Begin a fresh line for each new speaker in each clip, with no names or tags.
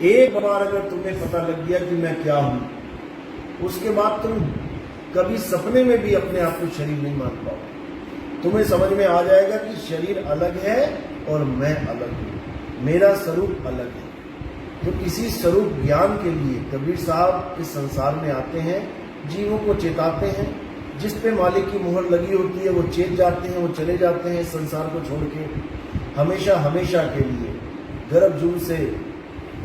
एक बार अगर तुम्हें पता लग गया कि मैं क्या हूं, उसके बाद तुम कभी सपने में भी अपने आप को शरीर नहीं मान पाओगे। तुम्हें समझ में आ जाएगा कि शरीर अलग है और मैं अलग हूं, मेरा स्वरूप अलग है। तो इसी स्वरूप ज्ञान के लिए कबीर साहब इस संसार में आते हैं, जीवों को चेताते हैं। जिस पे मालिक की मोहर लगी होती है वो चेत जाते हैं, वो चले जाते हैं इस संसार को छोड़ के, हमेशा हमेशा के लिए गर्भ जून से,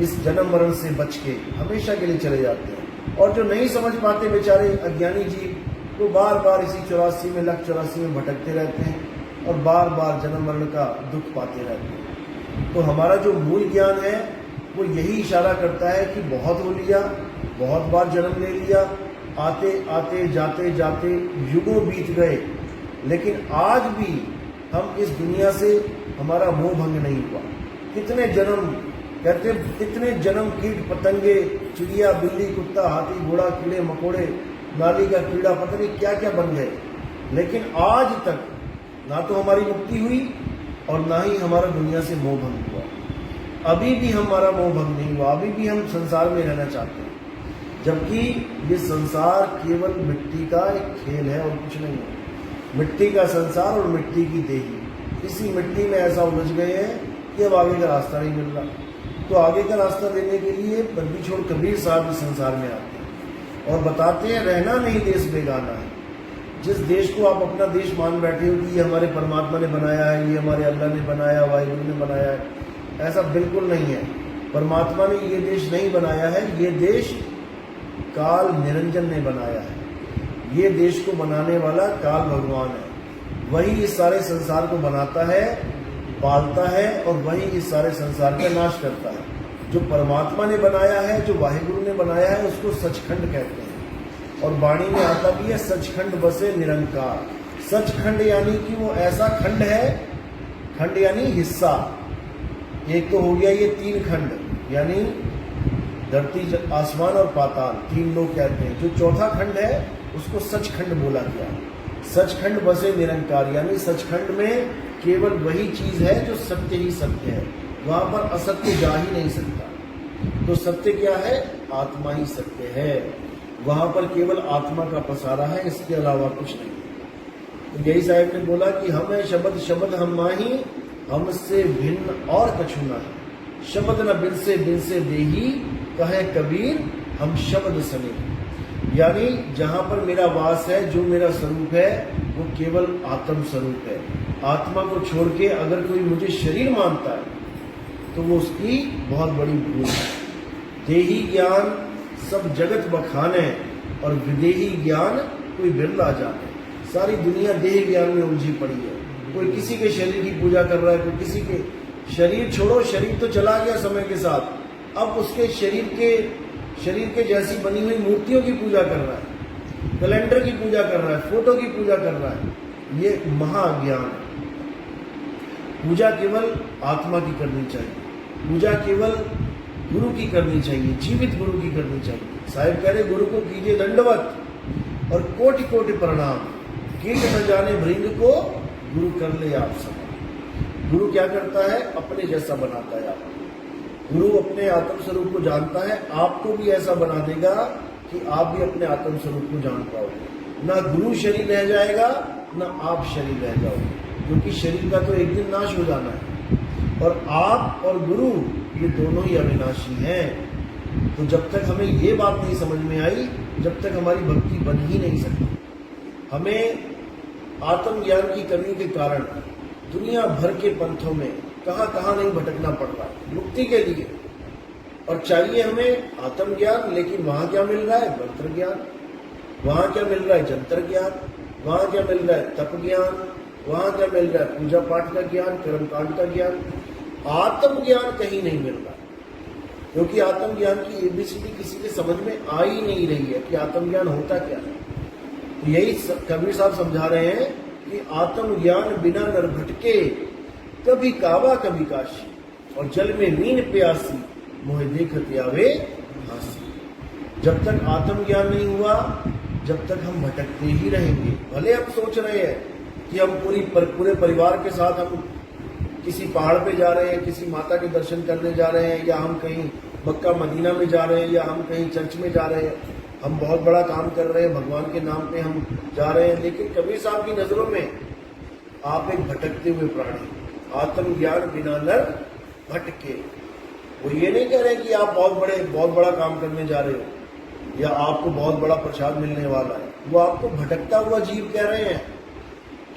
इस जन्म मरण से बच के हमेशा के लिए चले जाते हैं। और जो नहीं समझ पाते बेचारे अज्ञानी जीव, वो बार बार इसी 84 में भटकते रहते हैं और बार बार जन्म मरण का दुख पाते रहते हैं। तो हमारा जो मूल ज्ञान है वो यही इशारा करता है कि बहुत हो लिया, बहुत बार जन्म ले लिया, आते आते जाते जाते युगों बीत गए, लेकिन आज भी हम इस दुनिया से हमारा मोह भंग नहीं हुआ। कितने जन्म, कहते कितने जन्म कीट पतंगे, चिड़िया, बिल्ली, कुत्ता, हाथी, घोड़ा, कीड़े मकोड़े, नाली का कीड़ा, पता नहीं क्या क्या बन गए, लेकिन आज तक ना तो हमारी मुक्ति हुई और ना ही हमारा दुनिया से मोह भंग हुआ। अभी भी हमारा मोह भंग नहीं हुआ, अभी भी हम संसार में रहना चाहते हैं, जबकि ये संसार केवल मिट्टी का एक खेल है और कुछ नहीं है। मिट्टी का संसार और मिट्टी की देही, इसी मिट्टी में ऐसा उलझ गए हैं कि अब आगे का रास्ता नहीं मिल रहा। तो आगे का रास्ता देने के लिए बंदी छोड़ कबीर साहब इस संसार में आते हैं और बताते हैं रहना नहीं देश बेगाना है। जिस देश को आप अपना देश मान बैठे हो कि ये हमारे परमात्मा ने बनाया है, ये हमारे अल्लाह ने बनाया, वाहिगुरु ने बनाया है, ऐसा बिल्कुल नहीं है। परमात्मा ने ये देश नहीं बनाया है, ये देश काल निरंजन ने बनाया है। ये देश को बनाने वाला काल भगवान है, वही इस सारे संसार को बनाता है, पालता है और वही इस सारे संसार का नाश करता है। जो परमात्मा ने बनाया है, जो वाहिगुरु ने बनाया है, उसको सचखंड कहते हैं। और वाणी में आता भी है सचखंड बसे निरंकार। सचखंड यानी कि वो ऐसा खंड है, खंड यानी हिस्सा। एक तो हो गया ये 3 खंड, यानी धरती, आसमान और पाताल, 3 लोग कहते हैं। जो चौथा खंड है उसको सचखंड बोला गया। सचखंड बसे निरंकार, यानी सचखंड में केवल वही चीज है जो सत्य ही सत्य है, वहां पर असत्य जा ही नहीं सकता। तो सत्य क्या है? आत्मा ही सत्य है, वहां पर केवल आत्मा का पसारा है, इसके अलावा कुछ नहीं। तो यही साहब ने बोला कि हम है शब्द, शब्द हम माही, हमसे भिन्न और कछु नहीं। शब्द न बिन से देही, कहे कबीर हम शब्द सने। यानी जहां पर मेरा वास है, जो मेरा स्वरूप है, वो केवल आत्म स्वरूप है। आत्मा को छोड़ के अगर कोई मुझे शरीर मानता है तो वो उसकी बहुत बड़ी भूल है। देही ज्ञान सब जगत बखाने और विदेही ज्ञान कोई बिरला जाने। सारी दुनिया देह ज्ञान में उलझी पड़ी है। कोई किसी के शरीर की पूजा कर रहा है, कोई किसी के, शरीर छोड़ो, शरीर तो चला गया समय के साथ, अब उसके शरीर के जैसी बनी हुई मूर्तियों की पूजा कर रहा है, कैलेंडर की पूजा कर रहा है, फोटो की पूजा कर रहा है। ये महाज्ञान है। पूजा केवल आत्मा की करनी चाहिए, पूजा केवल गुरु की करनी चाहिए, जीवित गुरु की करनी चाहिए। साहिब कह रहे गुरु को कीजिए दंडवत और कोटि कोटि प्रणाम, कीट न जाने भृंग को गुरु कर ले आप समान। गुरु क्या करता है? अपने जैसा बनाता है आपको। गुरु अपने आत्म स्वरूप को जानता है, आपको भी ऐसा बना देगा कि आप भी अपने आत्म स्वरूप को जान पाओगे। ना गुरु शरीर रह जाएगा, ना आप शरीर रह जाओगे, क्योंकि शरीर का तो एक दिन नाश हो जाना है और आप और गुरु ये दोनों ही अविनाशी हैं। तो जब तक हमें ये बात नहीं समझ में आई, जब तक हमारी भक्ति बन ही नहीं सकती। हमें आत्मज्ञान की कमी के कारण दुनिया भर के पंथों में कहाँ नहीं भटकना पड़ रहा है मुक्ति के लिए। और चाहिए हमें आत्मज्ञान, लेकिन वहां क्या मिल रहा है? मंत्र ज्ञान। वहां क्या मिल रहा है? जंतर ज्ञान। वहां क्या मिल रहा है? तप ज्ञान। वहां क्या मिल रहा है? पूजा पाठ का ज्ञान, कर्मकांड का ज्ञान। आत्मज्ञान कहीं नहीं मिल रहा, क्योंकि आत्मज्ञान की एबीसीडी किसी के समझ में आ ही नहीं रही है कि आत्मज्ञान होता क्या है। तो यही कबीर साहब समझा रहे हैं कि आत्मज्ञान बिना नर भटके, कभी कावा कभी काशी, और जल में मीन प्यासी, मोहे देखत आवे हासी। जब तक आत्मज्ञान नहीं हुआ, जब तक हम भटकते ही रहेंगे। भले हम सोच रहे हैं कि हम पूरे परिवार के साथ हम किसी पहाड़ पे जा रहे हैं, किसी माता के दर्शन करने जा रहे हैं, या हम कहीं मक्का मदीना में जा रहे हैं, या हम कहीं चर्च में जा रहे हैं, हम बहुत बड़ा काम कर रहे हैं, भगवान के नाम पे हम जा रहे हैं, लेकिन कबीर साहब की नजरों में आप एक भटकते हुए प्राणी, आत्मज्ञान बिना नर भटके। वो ये नहीं कह रहे कि आप बहुत बड़ा काम करने जा रहे हो या आपको बहुत बड़ा प्रसाद मिलने वाला है, वो आपको भटकता हुआ जीव कह रहे हैं,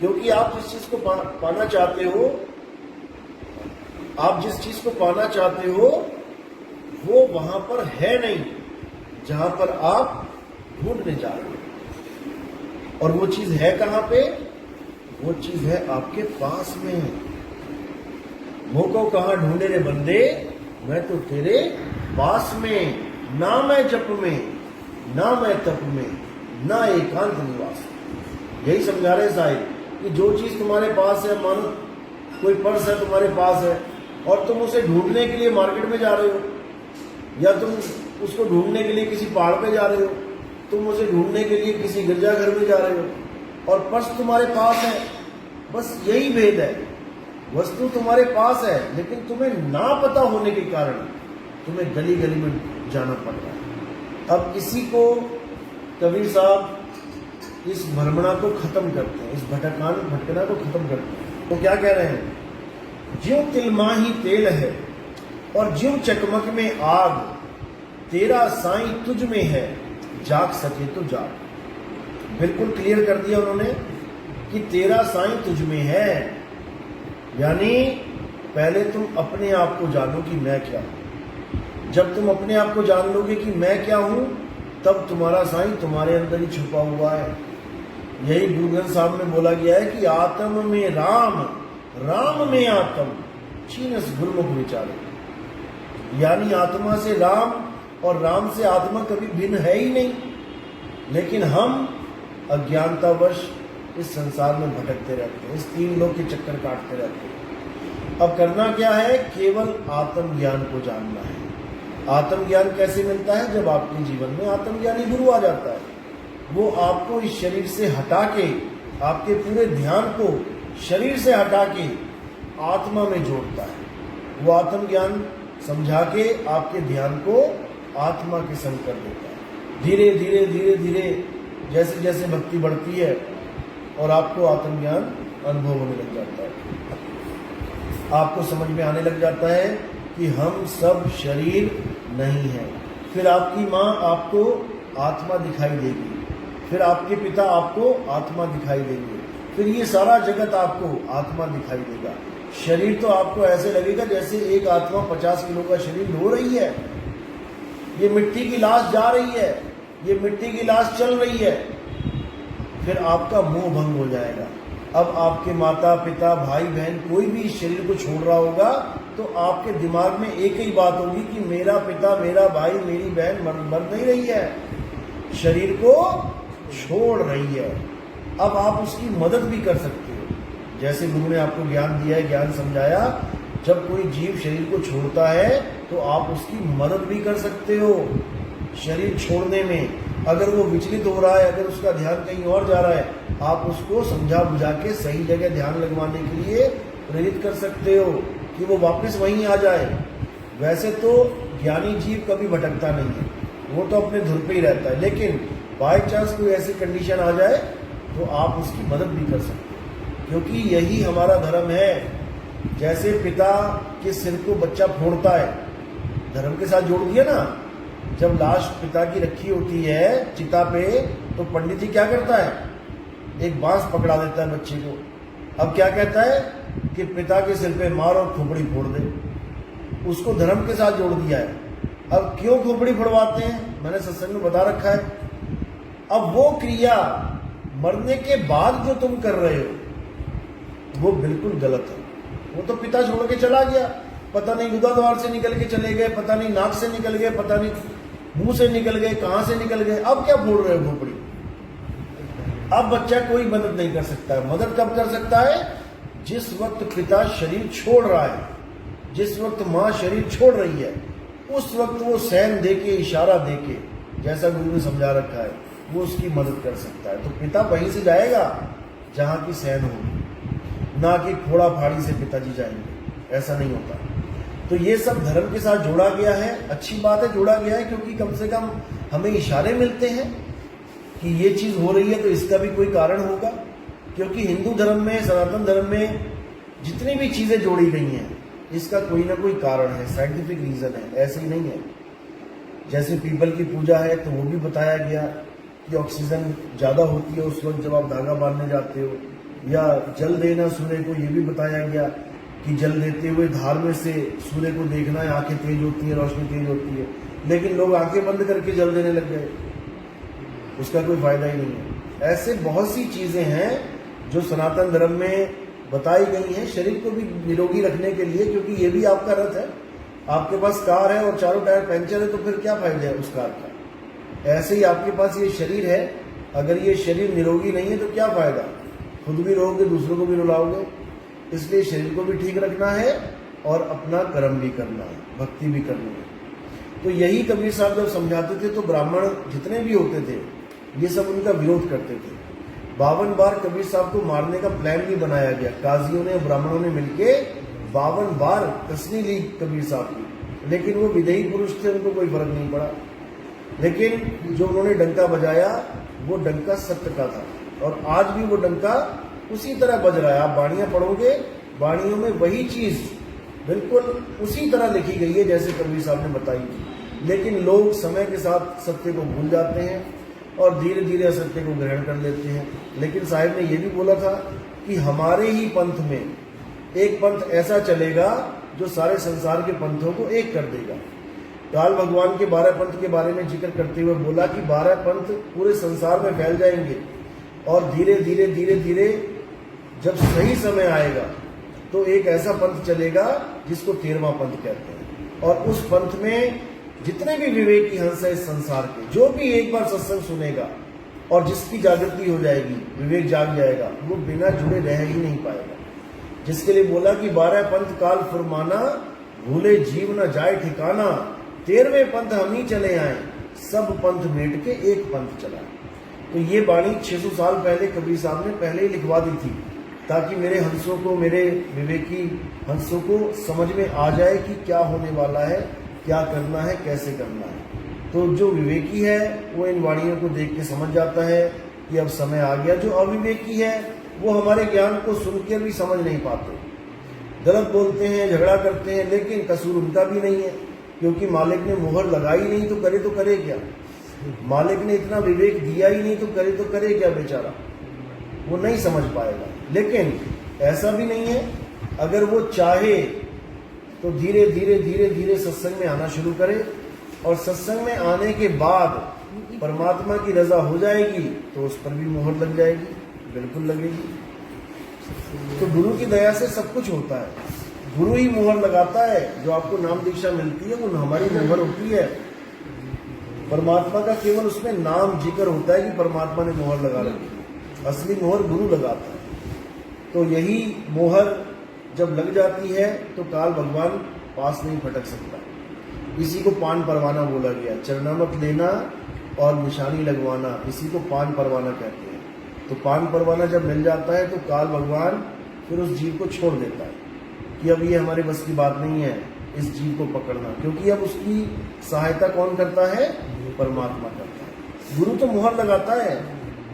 क्योंकि आप जिस चीज को पाना चाहते हो, आप जिस चीज को पाना चाहते हो वो वहां पर है नहीं जहां पर आप ढूंढने जा रहे हो। और वो चीज है कहां पे? वो चीज है आपके पास में। वो को कहां ढूंढे रे बंदे, मैं तो तेरे पास में, ना मैं जप में, ना मैं तप में, ना एकांत निवास। यही समझा रहे साहिब कि जो चीज तुम्हारे पास है, मानो कोई पर्स है तुम्हारे पास है और तुम उसे ढूंढने के लिए मार्केट में जा रहे हो, या तुम उसको ढूंढने के लिए किसी पहाड़ पे जा रहे हो, तुम उसे ढूंढने के लिए किसी गिरजाघर में जा रहे हो, और पर्स तुम्हारे पास है। बस यही भेद है, वस्तु तुम्हारे पास है लेकिन तुम्हें ना पता होने के कारण तुम्हें गली गली में जाना पड़ रहा है। अब इसी को कबीर साहब इस भ्रमणा को खत्म करते हैं, इस भटकना को खत्म करते हैं। तो क्या कह रहे हैं? ज्यों तिलमाही तेल है और ज्यों चकमक में आग, तेरा साईं तुझ में है, जाग सके तो जाग। बिल्कुल क्लियर कर दिया उन्होंने कि तेरा साईं तुझ में है, यानी पहले तुम अपने आप को जानो कि मैं क्या हूं। जब तुम अपने आप को जान लोगे कि मैं क्या हूं, तब तुम्हारा साईं तुम्हारे अंदर ही छुपा हुआ है। यही गुरु ग्रंथ साहब में बोला गया है कि आत्म में राम, राम में आत्म, छीनस गुरमुख विचारे। यानी आत्मा से राम और राम से आत्मा कभी भिन्न है ही नहीं, लेकिन हम अज्ञानतावश इस संसार में भटकते रहते हैं, इस तीन लोक के चक्कर काटते रहते हैं। अब करना क्या है? केवल आत्मज्ञान को जानना है। आत्मज्ञान कैसे मिलता है? जब आपके जीवन में आत्मज्ञानी गुरु आ जाता है। वो आपको इस शरीर से हटा के, आपके पूरे ध्यान को शरीर से हटा के आत्मा में जोड़ता है। वो आत्मज्ञान समझा के आपके ध्यान को आत्मा के संग कर देता है। धीरे धीरे धीरे धीरे जैसे जैसे भक्ति बढ़ती है और आपको आत्मज्ञान अनुभव होने लग जाता है, आपको समझ में आने लग जाता है कि हम सब शरीर नहीं है। फिर आपकी माँ आपको आत्मा दिखाई देगी, फिर आपके पिता आपको आत्मा दिखाई देंगे, फिर ये सारा जगत आपको आत्मा दिखाई देगा। शरीर तो आपको ऐसे लगेगा जैसे एक आत्मा 50 किलो का शरीर ढो रही है। ये मिट्टी की लाश जा रही है, ये मिट्टी की लाश चल रही है। फिर आपका मोह भंग हो जाएगा। अब आपके माता पिता भाई बहन कोई भी इस शरीर को छोड़ रहा होगा तो आपके दिमाग में एक ही बात होगी कि मेरा पिता, मेरा भाई, मेरी बहन मर नहीं रही है, शरीर को छोड़ रही है। अब आप उसकी मदद भी कर सकते हो, जैसे गुरु ने आपको ज्ञान दिया है, ज्ञान समझाया। जब कोई जीव शरीर को छोड़ता है तो आप उसकी मदद भी कर सकते हो शरीर छोड़ने में। अगर वो विचलित हो रहा है, अगर उसका ध्यान कहीं और जा रहा है, आप उसको समझा बुझा के सही जगह ध्यान लगवाने के लिए प्रेरित कर सकते हो कि वो वापस वहीं आ जाए। वैसे तो ज्ञानी जीव कभी भटकता नहीं है, वो तो अपने धुन पे ही रहता है, लेकिन बाय चांस कोई ऐसी कंडीशन आ जाए तो आप उसकी मदद भी कर सकते हो, क्योंकि यही हमारा धर्म है। जैसे पिता के सिर को बच्चा फोड़ता है, धर्म के साथ जोड़ दिया ना। जब लाश पिता की रखी होती है चिता पे, तो पंडित जी क्या करता है? एक बांस पकड़ा देता है बच्चे को। अब क्या कहता है कि पिता के सिर पे मार और खोपड़ी फोड़ दे। उसको धर्म के साथ जोड़ दिया है। अब क्यों खोपड़ी फोड़वाते हैं? मैंने सत्संग में बता रखा है। अब वो क्रिया मरने के बाद जो तुम कर रहे हो वो बिल्कुल गलत है। वो तो पिता छोड़ के चला गया, पता नहीं गुदा द्वार से निकल के चले गए, पता नहीं नाक से निकल गए, पता नहीं मुंह से निकल गए, कहां से निकल गए। अब क्या फोड़ रहे हो खोपड़ी? अब बच्चा कोई मदद नहीं कर सकता है। मदद कब कर सकता है? जिस वक्त पिता शरीर छोड़ रहा है, जिस वक्त माँ शरीर छोड़ रही है, उस वक्त वो सैन दे के, इशारा दे के, जैसा गुरु ने समझा रखा है, वो उसकी मदद कर सकता है। तो पिता वहीं से जाएगा जहां की सैन होगी, ना कि फोड़ा फाड़ी से पिताजी जाएंगे। ऐसा नहीं होता। तो ये सब धर्म के साथ जोड़ा गया है, अच्छी बात है जोड़ा गया है, क्योंकि कम से कम हमें इशारे मिलते हैं कि ये चीज हो रही है तो इसका भी कोई कारण होगा। क्योंकि हिंदू धर्म में, सनातन धर्म में जितनी भी चीजें जोड़ी गई हैं इसका कोई ना कोई कारण है, साइंटिफिक रीजन है, ऐसे ही नहीं है। जैसे पीपल की पूजा है तो वो भी बताया गया कि ऑक्सीजन ज्यादा होती है उस वक्त जब आप धागा बांधने जाते हो, या जल देना सूर्य को, ये भी बताया गया कि जल देते हुए धार में से सूर्य को देखना है, आंखें तेज होती है, रोशनी तेज होती है, लेकिन लोग आंखें बंद करके जल देने लग गए, उसका कोई फायदा ही नहीं है। ऐसे बहुत सी चीजें हैं जो सनातन धर्म में बताई गई हैं शरीर को भी निरोगी रखने के लिए, क्योंकि ये भी आपका रथ है। आपके पास कार है और चारों टायर पंचर है तो फिर क्या फायदा है उस कार का। ऐसे ही आपके पास ये शरीर है, अगर ये शरीर निरोगी नहीं है तो क्या फायदा, खुद भी रोगे दूसरों को भी रुलाओगे। इसलिए शरीर को भी ठीक रखना है और अपना कर्म भी करना है, भक्ति भी करनी है। तो यही कबीर साहब जब समझाते थे तो ब्राह्मण जितने भी होते थे ये सब उनका विरोध करते थे। 52 बार कबीर साहब को मारने का प्लान भी बनाया गया, काजियों ने ब्राह्मणों ने मिलके 52 बार कसनी ली कबीर साहब की, लेकिन वो विदेही पुरुष थे, उनको कोई फर्क नहीं पड़ा। लेकिन जो उन्होंने डंका बजाया वो डंका सत्य का था, और आज भी वो डंका उसी तरह बज रहा है। आप बाणियां पढ़ोगे, बाणियों में वही चीज बिल्कुल उसी तरह लिखी गई है जैसे कबीर साहब ने बताई थी। लेकिन लोग समय के साथ सत्य को भूल जाते हैं और धीरे धीरे असत्य को ग्रहण कर लेते हैं। लेकिन साहिब ने यह भी बोला था कि हमारे ही पंथ में एक पंथ ऐसा चलेगा जो सारे संसार के पंथों को एक कर देगा। काल भगवान के 12 पंथ के बारे में जिक्र करते हुए बोला कि 12 पंथ पूरे संसार में फैल जाएंगे, और धीरे धीरे धीरे धीरे जब सही समय आएगा तो एक ऐसा पंथ चलेगा जिसको 13वां पंथ कहते हैं। और उस पंथ में जितने भी विवेकी हंस है इस संसार के, जो भी एक बार सत्संग सुनेगा और जिसकी जागृति हो जाएगी, विवेक जाग जाएगा, वो बिना जुड़े रह ही नहीं पाएगा। जिसके लिए बोला कि 12 पंथ काल फुरमाना, भूले जीव न जाए ठिकाना, 13वें पंथ हम ही चले आए, सब पंथ मेट के एक पंथ चला। तो ये बाणी 600 साल पहले कबीर साहब ने पहले ही लिखवा दी थी, ताकि मेरे हंसों को, मेरे विवेकी हंसों को समझ में आ जाए कि क्या होने वाला है, क्या करना है, कैसे करना है। तो जो विवेकी है वो इन वाणियों को देख के समझ जाता है कि अब समय आ गया। जो अविवेकी है वो हमारे ज्ञान को सुनकर भी समझ नहीं पाते, गलत बोलते हैं, झगड़ा करते हैं, लेकिन कसूर उनका भी नहीं है, क्योंकि मालिक ने मुहर लगाई नहीं तो करे क्या। मालिक ने इतना विवेक दिया ही नहीं तो करे क्या बेचारा, वो नहीं समझ पाएगा। लेकिन ऐसा भी नहीं है, अगर वो चाहे तो धीरे धीरे धीरे धीरे सत्संग में आना शुरू करे, और सत्संग में आने के बाद परमात्मा की रजा हो जाएगी तो उस पर भी मोहर लग जाएगी, बिल्कुल लगेगी। तो गुरु की दया से सब कुछ होता है, गुरु ही मोहर लगाता है। जो आपको नाम दीक्षा मिलती है वो हमारी मोहर होती है, परमात्मा का केवल उसमें नाम जिक्र होता है कि परमात्मा ने मोहर लगा रखी है, असली मोहर गुरु लगाता है। तो यही मोहर जब लग जाती है तो काल भगवान पास नहीं फटक सकता। इसी को पान परवाना बोला गया, चरणामत लेना और निशानी लगवाना, इसी को पान परवाना कहते हैं। तो पान परवाना जब मिल जाता है तो काल भगवान फिर उस जीव को छोड़ देता है कि अब ये हमारे बस की बात नहीं है इस जीव को पकड़ना, क्योंकि अब उसकी सहायता कौन करता है, परमात्मा करता है। गुरु तो मुहर लगाता है,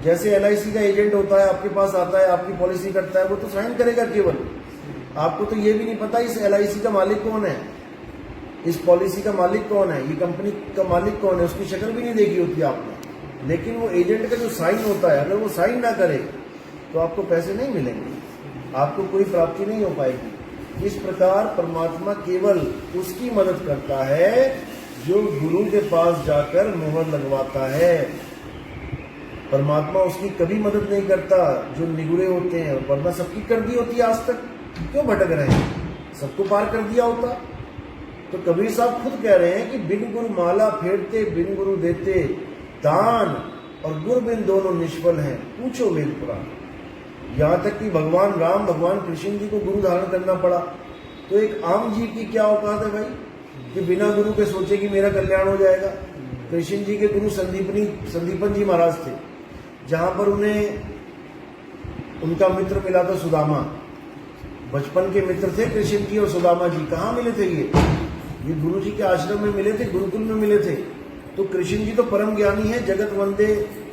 जैसे LIC का एजेंट होता है, आपके पास आता है, आपकी पॉलिसी करता है, वो तो साइन करेगा केवल। आपको तो ये भी नहीं पता इस LIC का मालिक कौन है, इस पॉलिसी का मालिक कौन है, ये कंपनी का मालिक कौन है, उसकी शक्ल भी नहीं देखी होती आपने। लेकिन वो एजेंट का जो साइन होता है, अगर वो साइन ना करे तो आपको पैसे नहीं मिलेंगे, आपको कोई प्राप्ति नहीं हो पाएगी। इस प्रकार परमात्मा केवल उसकी मदद करता है जो गुरु के पास जाकर मोहर लगवाता है। परमात्मा उसकी कभी मदद नहीं करता जो निगुरे होते हैं, वरना सबकी कर दी होती है, आज तक क्यों भटक रहे हैं, सबको पार कर दिया होता। तो कबीर साहब खुद कह रहे हैं कि बिन गुरु माला फेरते, बिन गुरु देते दान, और गुरु बिन दोनों निष्फल हैं, पूछो वेद पुराण। यहाँ तक कि भगवान राम, भगवान कृष्ण जी को गुरु धारण करना पड़ा। तो एक आम जीव की क्या औकात है भाई कि बिना गुरु के सोचे कि मेरा कल्याण हो जाएगा। कृष्ण जी के गुरु संदीपन जी महाराज थे, जहां पर उन्हें उनका मित्र मिला था सुदामा, बचपन के मित्र थे कृष्ण जी और सुदामा जी। कहाँ मिले थे ये गुरु जी के आश्रम में मिले थे, गुरुकुल में मिले थे। तो कृष्ण जी तो परम ज्ञानी है, जगत वंदे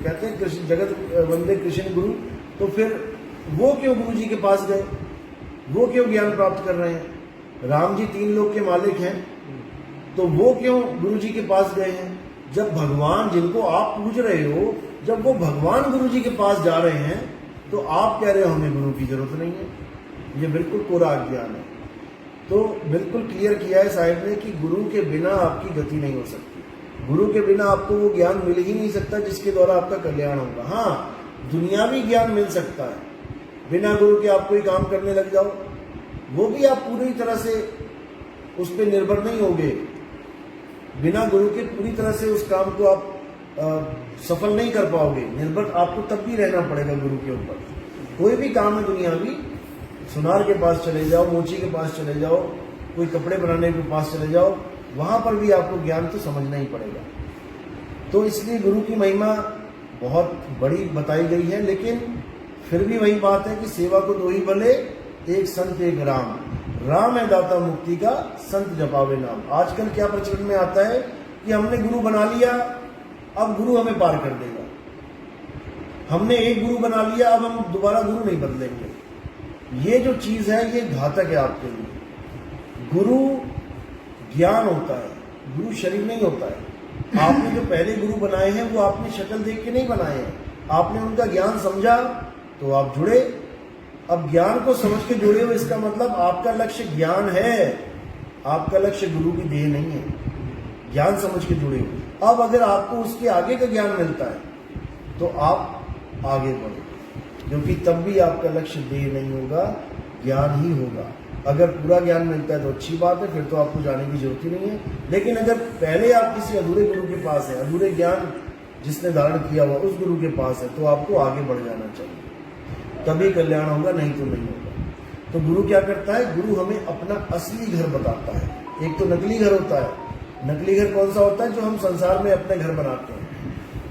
कहते हैं, कृष्ण जगत वंदे कृष्ण गुरु। तो फिर वो क्यों गुरु जी के पास गए, वो क्यों ज्ञान प्राप्त कर रहे हैं? राम जी 3 लोक के मालिक हैं, तो वो क्यों गुरु जी के पास गए हैं? जब भगवान जिनको आप पूज रहे हो, जब वो भगवान गुरु जी के पास जा रहे हैं, तो आप कह रहे हो हमें गुरु की जरूरत नहीं है। ये बिल्कुल कोरा अज्ञान है। तो बिल्कुल क्लियर किया है साहिब ने कि गुरु के बिना आपकी गति नहीं हो सकती। गुरु के बिना आपको वो ज्ञान मिल ही नहीं सकता जिसके द्वारा आपका कल्याण होगा। हाँ, दुनियावी ज्ञान मिल सकता है, बिना गुरु के आप कोई काम करने लग जाओ, वो भी आप पूरी तरह से उस पर निर्भर नहीं होगे। बिना गुरु के पूरी तरह से उस काम को आप सफल नहीं कर पाओगे। निर्भर आपको तब भी रहना पड़ेगा गुरु के ऊपर। कोई भी काम है दुनियावी, सुनार के पास चले जाओ, मोची के पास चले जाओ, कोई कपड़े बनाने के पास चले जाओ, वहां पर भी आपको ज्ञान तो समझना ही पड़ेगा। तो इसलिए गुरु की महिमा बहुत बड़ी बताई गई है। लेकिन फिर भी वही बात है कि सेवा को 2 ही भले, एक संत एक राम। राम है दाता मुक्ति का, संत जपावे नाम। आजकल क्या प्रचलन में आता है कि हमने गुरु बना लिया, अब गुरु हमें पार कर देगा। हमने एक गुरु बना लिया, अब हम दोबारा गुरु नहीं बदलेंगे। ये जो चीज है ये घातक है आपके लिए। गुरु ज्ञान होता है, गुरु शरीर नहीं होता है। आपने जो पहले गुरु बनाए हैं वो आपने शक्ल देख के नहीं बनाए हैं, आपने उनका ज्ञान समझा तो आप जुड़े। अब ज्ञान को समझ के जुड़े हो, इसका मतलब आपका लक्ष्य ज्ञान है, आपका लक्ष्य गुरु की देह नहीं है। ज्ञान समझ के जुड़े हो। अब अगर आपको उसके आगे का ज्ञान मिलता है तो आप आगे बढ़ो, क्योंकि तब भी आपका लक्ष्य देह नहीं होगा, ज्ञान ही होगा। अगर पूरा ज्ञान मिलता है तो अच्छी बात है, फिर तो आपको जाने की जरूरत ही नहीं है। लेकिन अगर पहले आप किसी अधूरे गुरु के पास है, अधूरे ज्ञान जिसने धारण किया हुआ उस गुरु के पास है, तो आपको आगे बढ़ जाना चाहिए, तभी कल्याण होगा, नहीं तो नहीं होगा। तो गुरु क्या करता है? गुरु हमें अपना असली घर बताता है। एक तो नकली घर होता है। नकली घर कौन सा होता है? जो हम संसार में अपने घर बनाते हैं।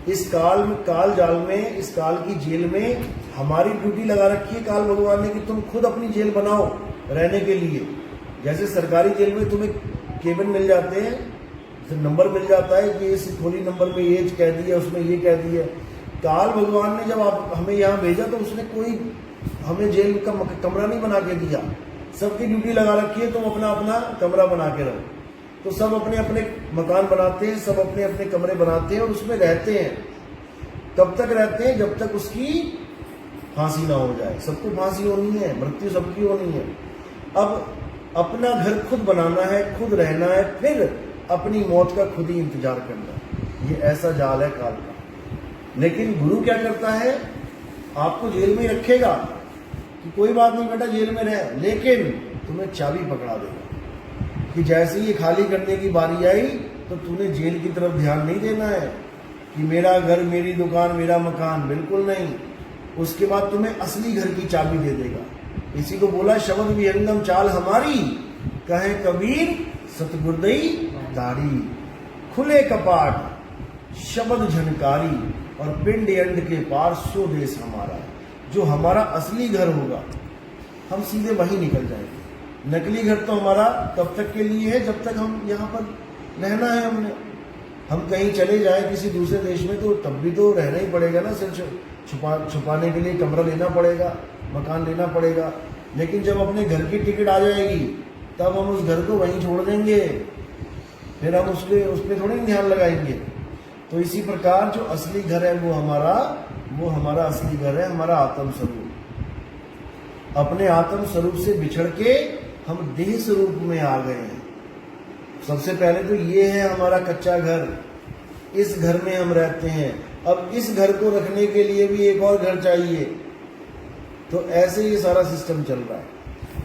इस काल जाल में, इस काल की जेल में हमारी ड्यूटी लगा रखी है काल भगवान ने कि तुम खुद अपनी जेल बनाओ रहने के लिए। जैसे सरकारी जेल में तुम्हें केबिन मिल जाते हैं, तो नंबर मिल जाता है कि इस खोली नंबर में ये कह दिया, उसमें ये कह दिया। काल भगवान ने जब हमें यहाँ भेजा तो उसने कोई हमें जेल का कमरा नहीं बना के दिया। सबकी ड्यूटी लगा रखी है, तुम अपना अपना कमरा बना के रहो। तो सब अपने अपने मकान बनाते हैं, सब अपने अपने कमरे बनाते हैं और उसमें रहते हैं। कब तक रहते हैं? जब तक उसकी फांसी ना हो जाए। सबको फांसी होनी है, मृत्यु सबकी होनी है। अब अपना घर खुद बनाना है, खुद रहना है, फिर अपनी मौत का खुद ही इंतजार करना है। ये ऐसा जाल है काल का। लेकिन गुरु क्या करता है? आपको जेल में रखेगा कि कोई बात नहीं बेटा जेल में रह, लेकिन तुम्हें चाबी पकड़ा देगा कि जैसे ही खाली करने की बारी आई तो तूने जेल की तरफ ध्यान नहीं देना है कि मेरा घर, मेरी दुकान, मेरा मकान, बिल्कुल नहीं। उसके बाद तुम्हें असली घर की चाबी दे देगा। इसी को बोला शब्द विहंगम चाल हमारी, कहे कबीर सतगुरदई तारी। खुले कपाट शब्द झनकारी और पिंड अंड के पार सो देश हमारा। जो हमारा असली घर होगा हम सीधे वहीं निकल जाएंगे। नकली घर तो हमारा तब तक के लिए है जब तक हम यहाँ पर रहना है। हम कहीं चले जाएं किसी दूसरे देश में तो तब भी तो रहना ही पड़ेगा ना, सिर्फ छुपाने के लिए कमरा लेना पड़ेगा, मकान लेना पड़ेगा। लेकिन जब अपने घर की टिकट आ जाएगी तब हम उस घर को वहीं छोड़ देंगे, फिर हम उस पर थोड़ी ध्यान लगाएंगे। तो इसी प्रकार जो असली घर है वो हमारा असली घर है, हमारा आत्म स्वरूप। अपने आत्म स्वरूप से बिछड़ के हम देह स्वरूप में आ गए हैं। सबसे पहले तो ये है हमारा कच्चा घर, इस घर में हम रहते हैं। अब इस घर को रखने के लिए भी एक और घर चाहिए। तो ऐसे ही सारा सिस्टम चल रहा है।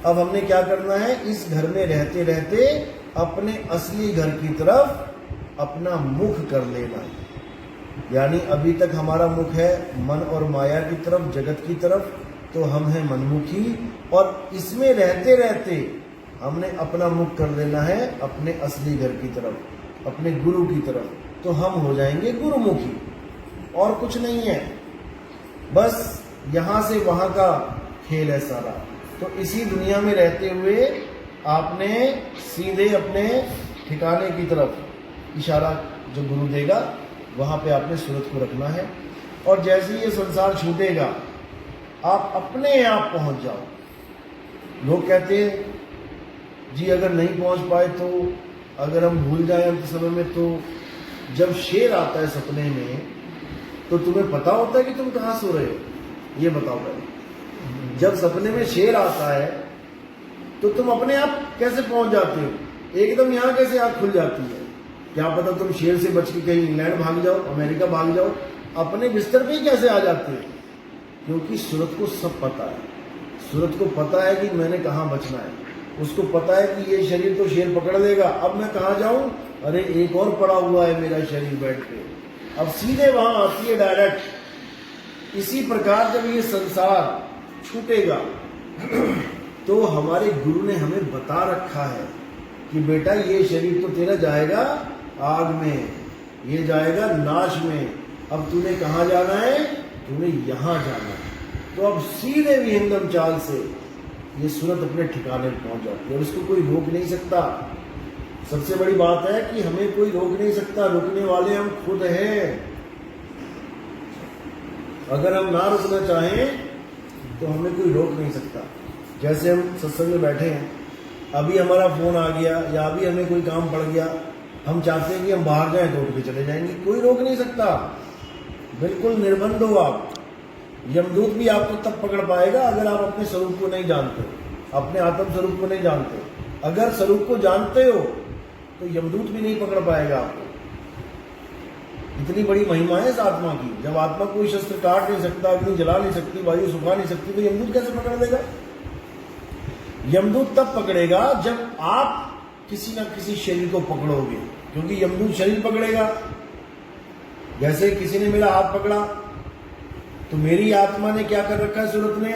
अब हमने क्या करना है? इस घर में रहते रहते अपने असली घर की तरफ अपना मुख कर लेना है। यानी अभी तक हमारा मुख है मन और माया की तरफ, जगत की तरफ, तो हम हैं मनमुखी। और इसमें रहते रहते हमने अपना मुख कर लेना है अपने असली घर की तरफ, अपने गुरु की तरफ। तो हम हो जाएंगे गुरुमुखी, और कुछ नहीं है। बस यहाँ से वहाँ का खेल है सारा। तो इसी दुनिया में रहते हुए आपने सीधे अपने ठिकाने की तरफ इशारा जो गुरु देगा वहाँ पे आपने सूरत को रखना है। और जैसे ये संसार छूटेगा आप अपने आप पहुँच जाओ। लोग कहते हैं जी अगर नहीं पहुँच पाए तो, अगर हम भूल जाए अंत समय में, तो जब शेर आता है सपने में तो तुम्हें पता होता है कि तुम कहाँ सो रहे हो? ये बताओ पहले। जब सपने में शेर आता है तो तुम अपने आप कैसे पहुंच जाते हो? एकदम यहाँ कैसे आँख खुल जाती है? क्या पता तुम शेर से बच के कहीं इंग्लैंड भाग जाओ, अमेरिका भाग जाओ, अपने बिस्तर पे ही कैसे आ जाते हो? क्योंकि सूरत को सब पता है। सूरत को पता है कि मैंने कहाँ बचना है। उसको पता है कि ये शरीर तो शेर पकड़ लेगा, अब मैं कहाँ जाऊं? अरे एक और पड़ा हुआ है मेरा शरीर बेड पे, अब सीधे वहां आती है डायरेक्ट। इसी प्रकार जब ये संसार छूटेगा तो हमारे गुरु ने हमें बता रखा है कि बेटा ये शरीर तो तेरा जाएगा आग में, ये जाएगा नाश में, अब तूने कहाँ जाना है? तूने यहां जाना है। तो अब सीधे विहंगम चाल से ये सूरत अपने ठिकाने पर पहुंच जाती है और इसको कोई रोक नहीं सकता। सबसे बड़ी बात है कि हमें कोई रोक नहीं सकता, रुकने वाले हम खुद हैं। अगर हम ना रुकना चाहें तो हमें कोई रोक नहीं सकता। जैसे हम सत्संग में बैठे हैं, अभी हमारा फोन आ गया या अभी हमें कोई काम पड़ गया, हम चाहते हैं कि हम बाहर जाएं तो उठ के चले जाएंगे, कोई रोक नहीं सकता। बिल्कुल निर्बंध हो आप। यमदूत भी आपको तब पकड़ पाएगा अगर आप अपने स्वरूप को नहीं जानते, अपने आत्म स्वरूप को नहीं जानते। अगर स्वरूप को जानते हो तो यमदूत भी नहीं पकड़ पाएगा आपको। इतनी बड़ी महिमा है इस आत्मा की। जब आत्मा कोई शस्त्र काट नहीं सकता, अग्नि जला नहीं सकती, वायु सुखा नहीं सकती, तो यमदूत कैसे पकड़ लेगा? यमदूत तब पकड़ेगा जब आप किसी न किसी शरीर को पकड़ोगे, क्योंकि यमदूत शरीर पकड़ेगा। जैसे किसी ने मेरा हाथ पकड़ा तो मेरी आत्मा ने क्या कर रखा है सूरत ने?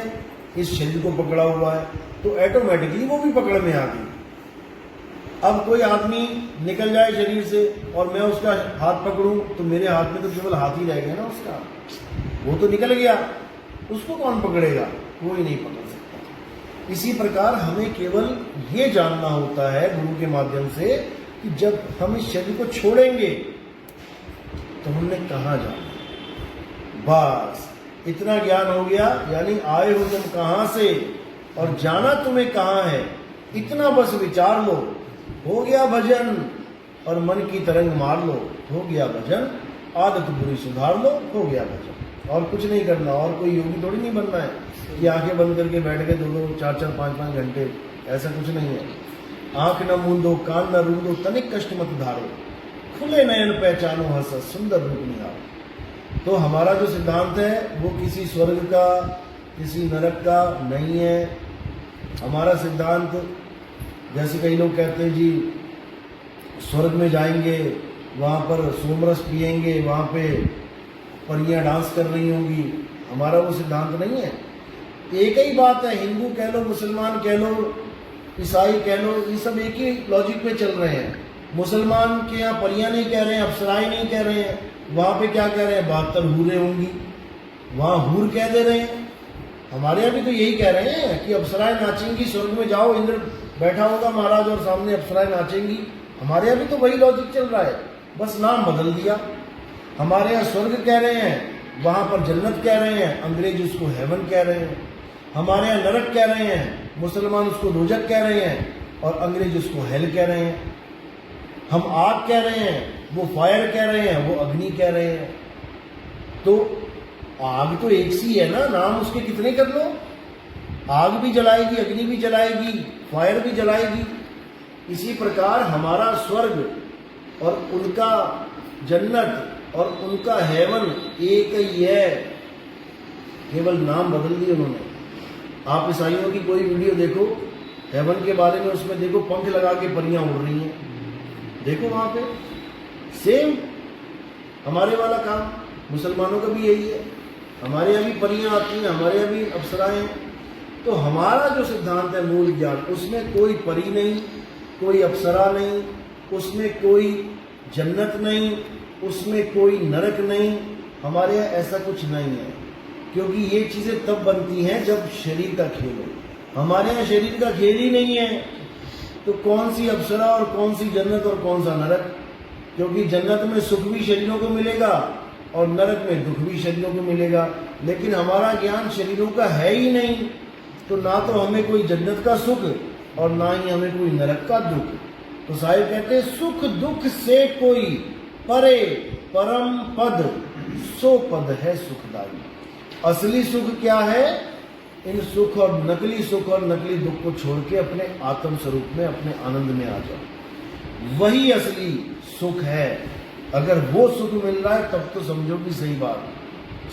इस शरीर को पकड़ा हुआ है, तो ऑटोमेटिकली वो भी पकड़ में आ गई। अब कोई आदमी निकल जाए शरीर से और मैं उसका हाथ पकड़ूं तो मेरे हाथ में तो केवल हाथ ही रह गया ना उसका, वो तो निकल गया, उसको कौन पकड़ेगा? कोई नहीं पकड़ सकता। इसी प्रकार हमें केवल ये जानना होता है गुरु के माध्यम से कि जब हम इस शरीर को छोड़ेंगे तो हमने कहाँ जाना। बस इतना ज्ञान हो गया, यानी आए हो तुम कहाँ से और जाना तुम्हें कहाँ है, इतना बस विचार लो, हो गया भजन। और मन की तरंग मार लो, हो गया भजन। आदत बुरी सुधार लो, हो गया भजन। और कुछ नहीं करना, और कोई योगी थोड़ी नहीं बनना है कि आंखें बंद करके बैठ गए 2-2, 4-4, 5-5 घंटे, ऐसा कुछ नहीं है। आंख न मूंदो, कान न रूंदो, तनिक कष्ट मत धारो, खुले नयन पहचानो हंस सुंदर रूप निहारो। तो हमारा जो सिद्धांत है वो किसी स्वर्ग का, किसी नरक का नहीं है। हमारा सिद्धांत, जैसे कई लोग कहते हैं जी स्वर्ग में जाएंगे, वहाँ पर सोमरस पिएंगे, वहाँ पे परियां डांस कर रही होंगी, हमारा वो सिद्धांत नहीं है। एक ही बात है, हिंदू कह लो, मुसलमान कह लो, ईसाई कह लो, ये सब एक ही लॉजिक पे चल रहे हैं। मुसलमान के यहाँ परियां नहीं कह रहे हैं, अप्सराएं नहीं कह रहे हैं, वहाँ पे क्या कह रहे हैं? 72 हूरें होंगी, वहाँ हूर कह दे रहे हैं। हमारे यहाँ भी तो यही कह रहे हैं कि अप्सराएं नाचेंगी, स्वर्ग में जाओ, इंद्र बैठा होगा महाराज और सामने अप्सराएं नाचेंगी। हमारे यहाँ भी तो वही लॉजिक चल रहा है, बस नाम बदल दिया। हमारे यहाँ स्वर्ग कह रहे हैं, वहाँ पर जन्नत कह रहे हैं, अंग्रेज उसको हेवन कह रहे हैं। हमारे यहाँ नरक कह रहे हैं, मुसलमान उसको दोजक कह रहे हैं और अंग्रेज उसको हेल कह रहे हैं। हम आग कह रहे हैं, वो फायर कह रहे हैं, वो अग्नि कह रहे हैं। तो आग तो एक सी है ना, नाम उसके कितने कर लो। आग भी जलाएगी, अग्नि भी जलाएगी, फायर भी जलाएगी। इसी प्रकार हमारा स्वर्ग और उनका जन्नत और उनका हेवन एक ही है, केवल नाम बदल दिए उन्होंने। आप ईसाइयों की कोई वीडियो देखो हेवन के बारे में, उसमें देखो पंख लगा के परियां उड़ रही हैं, देखो वहां पे सेम हमारे वाला काम मुसलमानों का भी यही है। हमारे यहाँ भी परियां आती हैं, हमारे यहाँ भी अप्सराएं। तो हमारा जो सिद्धांत है मूल ज्ञान, उसमें कोई परी नहीं, कोई अप्सरा नहीं, उसमें कोई जन्नत नहीं, उसमें कोई नरक नहीं। हमारे यहाँ ऐसा कुछ नहीं है, क्योंकि ये चीज़ें तब बनती हैं जब शरीर का खेल हो। हमारे यहाँ शरीर का खेल ही नहीं है। तो कौन सी अप्सरा और कौन सी जन्नत और कौन सा नरक? क्योंकि जन्नत में सुख भी शरीरों को मिलेगा और नरक में दुख भी शरीरों को मिलेगा। लेकिन हमारा ज्ञान शरीरों का है ही नहीं, तो ना तो हमें कोई जन्नत का सुख और ना ही हमें कोई नरक का दुख। तो साहिब कहते सुख दुख से कोई परे परम पद, सो पद है सुखदाई। असली सुख क्या है? इन सुख और नकली दुख को छोड़ के अपने आत्म स्वरूप में, अपने आनंद में आ जाओ। वही असली सुख है। अगर वो सुख मिल रहा है तब तो समझो कि सही बात,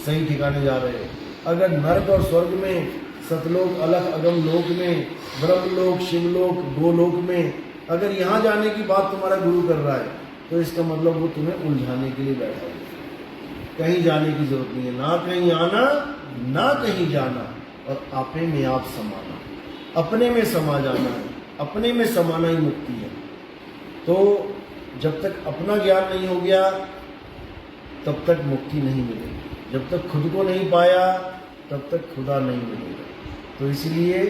सही ठिकाने जा रहे हैं। अगर नरक और स्वर्ग में, सतलोक, अलख, अगम लोक में, ब्रह्मलोक, शिवलोक, गोलोक में अगर यहाँ जाने की बात तुम्हारा गुरु कर रहा है तो इसका मतलब वो तुम्हें उलझाने के लिए बैठा है। कहीं जाने की जरूरत नहीं है, ना कहीं आना ना कहीं जाना, और आपे में आप समाना, अपने में समा जाना है। अपने में समाना ही मुक्ति है। तो जब तक अपना ज्ञान नहीं हो गया तब तक मुक्ति नहीं मिलेगी। जब तक खुद को नहीं पाया तब तक खुदा नहीं मिलेगा। तो इसलिए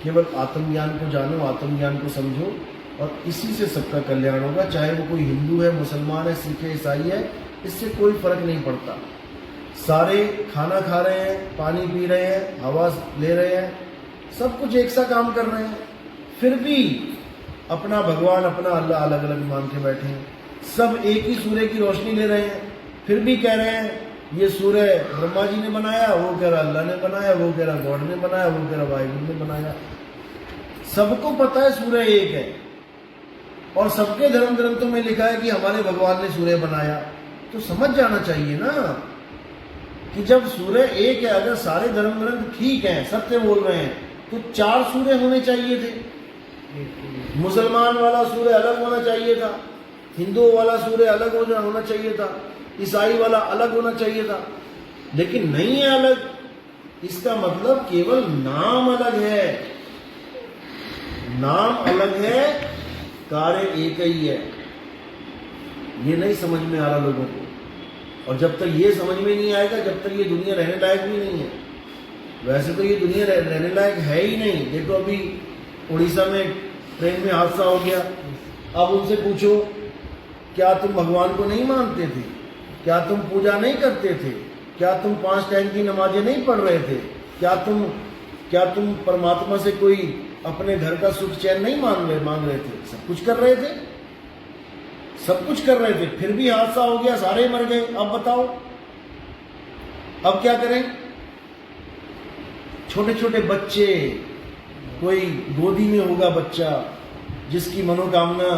केवल आत्मज्ञान को जानो, आत्मज्ञान को समझो, और इसी से सबका कल्याण होगा। चाहे वो कोई हिंदू है, मुसलमान है, सिख है, ईसाई है, इससे कोई फर्क नहीं पड़ता। सारे खाना खा रहे हैं, पानी पी रहे हैं, हवा ले रहे हैं, सब कुछ एक सा काम कर रहे हैं, फिर भी अपना भगवान, अपना अल्लाह अलग अलग मान के बैठे हैं। सब एक ही सूर्य की रोशनी ले रहे हैं, फिर भी कह रहे हैं ये सूर्य ब्रह्मा जी ने बनाया, वो कह रहा अल्लाह ने बनाया, वो कह रहा गॉड ने बनाया, वो कह रहा वाहिगुरु ने बनाया। सबको पता है सूर्य एक है, और सबके धर्म ग्रंथों में लिखा है कि हमारे भगवान ने सूर्य बनाया। तो समझ जाना चाहिए ना कि जब सूर्य एक है, अगर सारे धर्म ग्रंथ ठीक हैं, सत्य बोल रहे हैं, तो 4 सूर्य होने चाहिए थे। मुसलमान वाला सूर्य अलग होना चाहिए था, हिंदुओं वाला सूर्य अलग होना चाहिए था, ईसाई वाला अलग होना चाहिए था, लेकिन नहीं है अलग। इसका मतलब केवल नाम अलग है, नाम अलग है, कार्य एक ही है। ये नहीं समझ में आ रहा लोगों को, और जब तक ये समझ में नहीं आएगा, जब तक ये दुनिया रहने लायक भी नहीं है। वैसे तो ये दुनिया रहने लायक है ही नहीं। देखो अभी उड़ीसा में ट्रेन में हादसा हो गया। अब उनसे पूछो, क्या तुम भगवान को नहीं मानते थे? क्या तुम पूजा नहीं करते थे? क्या तुम 5 टाइम की नमाजें नहीं पढ़ रहे थे? क्या तुम परमात्मा से कोई अपने घर का सुख चैन नहीं मांग रहे थे? सब कुछ कर रहे थे, सब कुछ कर रहे थे, फिर भी हादसा हो गया, सारे मर गए। अब बताओ अब क्या करें? छोटे छोटे बच्चे, कोई गोदी में होगा बच्चा जिसकी मनोकामना,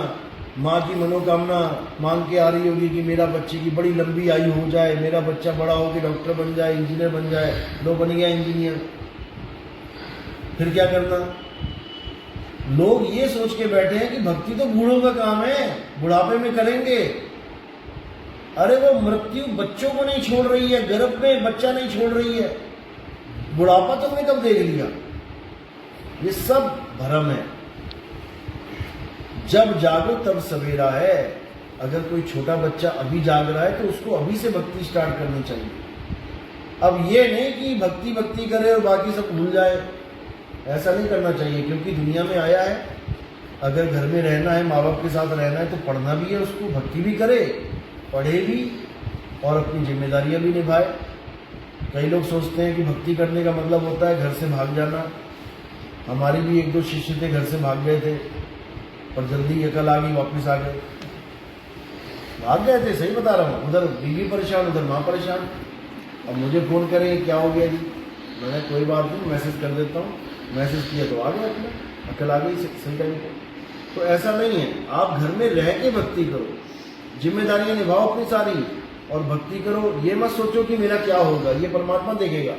माँ की मनोकामना मांग के आ रही होगी कि मेरा बच्चे की बड़ी लंबी आयु हो जाए, मेरा बच्चा बड़ा होकर डॉक्टर बन जाए, इंजीनियर बन जाए। लो बन गया इंजीनियर, फिर क्या करना? लोग ये सोच के बैठे हैं कि भक्ति तो बूढ़ों का काम है, बुढ़ापे में करेंगे। अरे वो मृत्यु बच्चों को नहीं छोड़ रही है, गर्भ में बच्चा नहीं छोड़ रही है, बुढ़ापा तुमने कब देख लिया? ये सब भ्रम है। जब जागो तब सवेरा है। अगर कोई छोटा बच्चा अभी जाग रहा है तो उसको अभी से भक्ति स्टार्ट करनी चाहिए। अब ये नहीं कि भक्ति करे और बाकी सब भूल जाए, ऐसा नहीं करना चाहिए। क्योंकि दुनिया में आया है, अगर घर में रहना है, माँ बाप के साथ रहना है, तो पढ़ना भी है उसको, भक्ति भी करे, पढ़े भी और अपनी जिम्मेदारियां भी निभाए। कई लोग सोचते हैं कि भक्ति करने का मतलब होता है घर से भाग जाना। हमारे भी 1-2 शिष्य थे, घर से भाग गए थे, पर जल्दी अकल आ गई, वापस आ गए। भाग गए थे, सही बता रहा हूँ। उधर बीवी परेशान, उधर माँ परेशान। अब मुझे फ़ोन करें क्या हो गया जी? मैंने कोई बात नहीं, मैसेज कर देता हूँ। मैसेज किया तो आ गया, अपना अकल आ गई सही टाइम पर। तो ऐसा नहीं है, आप घर में रह के भक्ति करो, जिम्मेदारियां निभाओ अपनी सारी, और भक्ति करो। ये मत सोचो कि मेरा क्या होगा, ये परमात्मा देखेगा।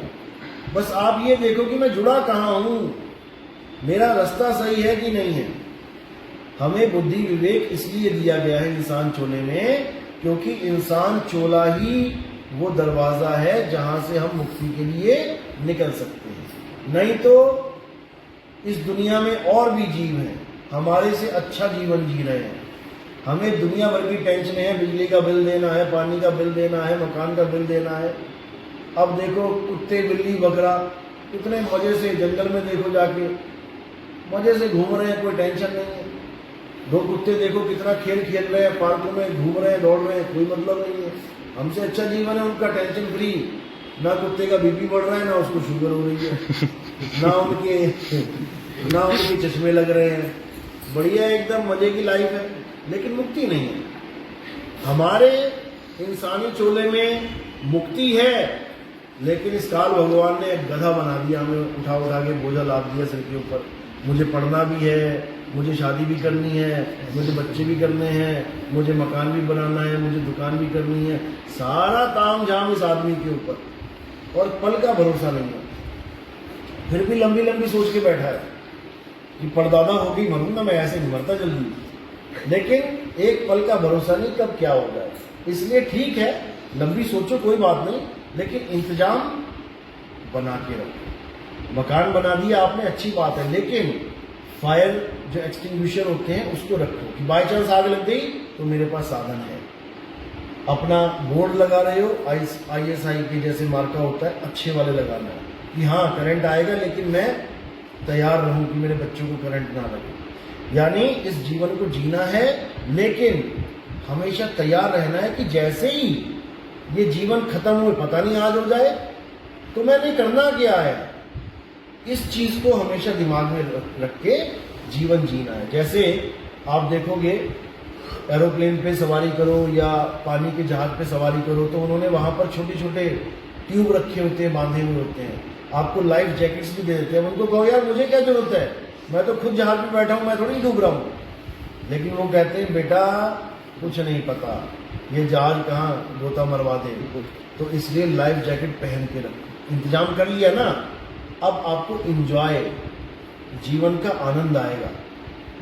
बस आप ये देखो कि मैं जुड़ा कहाँ हूँ, मेरा रास्ता सही है कि नहीं है। हमें बुद्धि विवेक इसलिए दिया गया है इंसान चोले में, क्योंकि इंसान चोला ही वो दरवाजा है जहां से हम मुक्ति के लिए निकल सकते हैं। नहीं तो इस दुनिया में और भी जीव हैं, हमारे से अच्छा जीवन जी रहे हैं। हमें दुनिया भर की टेंशन है, बिजली का बिल देना है, पानी का बिल देना है, मकान का बिल देना है। अब देखो कुत्ते, बिल्ली, बकरा कितने मजे से जंगल में देखो जाके मजे से घूम रहे हैं, कोई टेंशन नहीं है। दो कुत्ते देखो कितना खेल खेल रहे हैं, पार्कों में घूम रहे हैं, दौड़ रहे हैं, कोई मतलब नहीं है। हमसे अच्छा जीवन है उनका, टेंशन फ्री। ना कुत्ते का बीपी बढ़ रहा है, ना उसको शुगर हो रही है, ना उनके चश्मे लग रहे हैं। बढ़िया एकदम मजे की लाइफ है, लेकिन मुक्ति नहीं है। हमारे इंसानी चोले में मुक्ति है, लेकिन इस काल भगवान ने एक गधा बना दिया, हमें उठा उठा के बोझा लाद दिया सिर के ऊपर। मुझे पढ़ना भी है, मुझे शादी भी करनी है, मुझे बच्चे भी करने हैं, मुझे मकान भी बनाना है, मुझे दुकान भी करनी है। सारा ताम झाम इस आदमी के ऊपर, और पल का भरोसा नहीं है। फिर भी लंबी लंबी सोच के बैठा है कि परदादा होके ही मरूंगा मैं, ऐसे नहीं मरता जल्दी। लेकिन एक पल का भरोसा नहीं कब क्या हो जाए। इसलिए ठीक है, लंबी सोचो कोई बात नहीं, लेकिन इंतजाम बना के रखो। मकान बना दिया आपने, अच्छी बात है, लेकिन फायर जो एक्सटिंग्विशर होते हैं उसको रखो कि बाई चांस आग लग गई तो मेरे पास साधन है। अपना बोर्ड लगा रहे हो, ISI के जैसे मार्का होता है, अच्छे वाले लगाना है कि हाँ करंट आएगा, लेकिन मैं तैयार रहूं कि मेरे बच्चों को करंट ना लगे। यानी इस जीवन को जीना है, लेकिन हमेशा तैयार रहना है कि जैसे ही ये जीवन खत्म हुए, पता नहीं आज हो जाए, तो मैंने करना क्या है। इस चीज को हमेशा दिमाग में रख के जीवन जीना है। जैसे आप देखोगे एरोप्लेन पे सवारी करो या पानी के जहाज पे सवारी करो, तो उन्होंने वहां पर छोटे छोटे ट्यूब रखे होते हैं, बांधे हुए होते हैं। आपको लाइफ जैकेट्स भी दे देते हैं। उनको कहो यार मुझे क्या जरूरत है, मैं तो खुद जहाज पे बैठा हूं, मैं थोड़ी डूब रहा हूं। लेकिन वो कहते हैं बेटा कुछ नहीं पता ये जहाज कहाँ गोता मरवा दे। तो इसलिए लाइफ जैकेट पहन के रखो। इंतजाम कर लिया ना, अब आपको इंजॉय, जीवन का आनंद आएगा।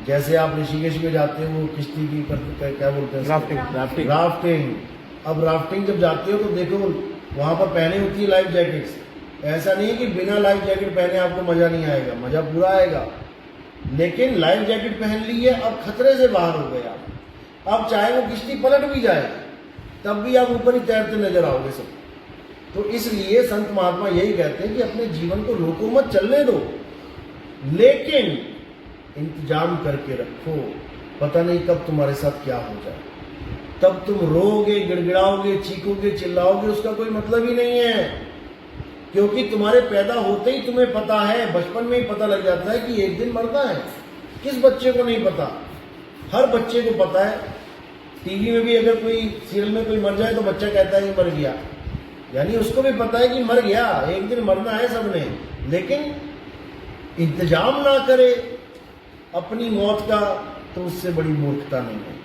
जैसे आप ऋषिकेश में जाते हो, किश्ती की क्या बोलते हैं, राफ्टिंग। अब राफ्टिंग जब जाते हो तो देखो वहां पर पहने होती है लाइफ जैकेट्स। ऐसा नहीं है कि बिना लाइफ जैकेट पहने आपको मजा नहीं आएगा, मजा पूरा आएगा। लेकिन लाइफ जैकेट पहन ली है, अब खतरे से बाहर हो गए आप। अब चाहे वो किश्ती पलट भी जाए तब भी आप ऊपर ही तैरते नजर आओगे सब। तो इसलिए संत महात्मा यही कहते हैं कि अपने जीवन को रोको मत, चलने दो, लेकिन इंतजाम करके रखो। पता नहीं कब तुम्हारे साथ क्या हो जाए। तब तुम रोओगे, गिड़गिड़ाओगे, चीखोगे, चिल्लाओगे, उसका कोई मतलब ही नहीं है। क्योंकि तुम्हारे पैदा होते ही तुम्हें पता है, बचपन में ही पता लग जाता है कि एक दिन मरना है। किस बच्चे को नहीं पता? हर बच्चे को पता है। टीवी में भी अगर कोई सीरियल में कोई मर जाए तो बच्चा कहता है कि मर गया, यानी उसको भी पता है कि मर गया, एक दिन मरना है सबने। लेकिन इंतजाम ना करे अपनी मौत का, तो उससे बड़ी मूर्खता नहीं है।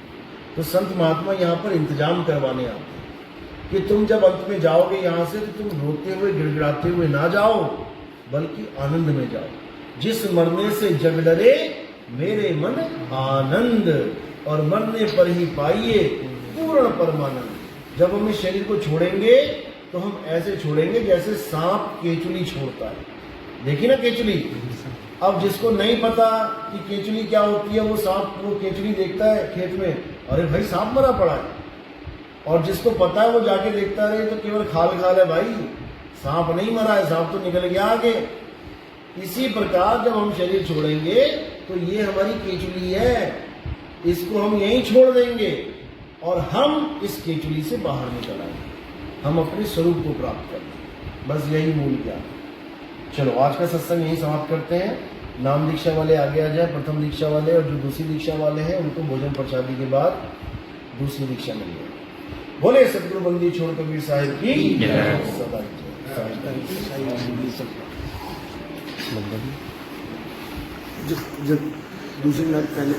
तो संत महात्मा यहाँ पर इंतजाम करवाने आते हैं कि तुम जब अंत में जाओगे यहाँ से, तो तुम रोते हुए गिड़गिड़ाते हुए ना जाओ, बल्कि आनंद में जाओ। जिस मरने से जग डरे मेरे मन आनंद, और मरने पर ही पाइए पूर्ण परमानंद। जब हम इस शरीर को छोड़ेंगे तो हम ऐसे छोड़ेंगे जैसे सांप केचुली छोड़ता है। देखी ना केचुली? अब जिसको नहीं पता कि केचुली क्या होती है, वो सांप, वो केचुली देखता है खेत में, अरे भाई सांप मरा पड़ा है। और जिसको पता है वो जाके देखता है तो केवल खाल खाल है भाई, सांप नहीं मरा है, सांप तो निकल गया आगे। इसी प्रकार जब हम शरीर छोड़ेंगे तो ये हमारी केचुली है, इसको हम यहीं छोड़ देंगे और हम इस केचुली से बाहर निकल आएंगे, हम अपने स्वरूप को प्राप्त करेंगे। बस यही मूल ज्ञान। चलो आज का सत्संग यहीं समाप्त करते हैं। नाम दीक्षा वाले आगे आ जाए, प्रथम दीक्षा वाले, और जो दूसरी दीक्षा वाले हैं उनको भोजन प्रसादी के बाद दूसरी दीक्षा मिल जाए। बोले सतगुरु बंदी छोड़ कबीर साहिब की सदा
जब दूसरी नाथ पहले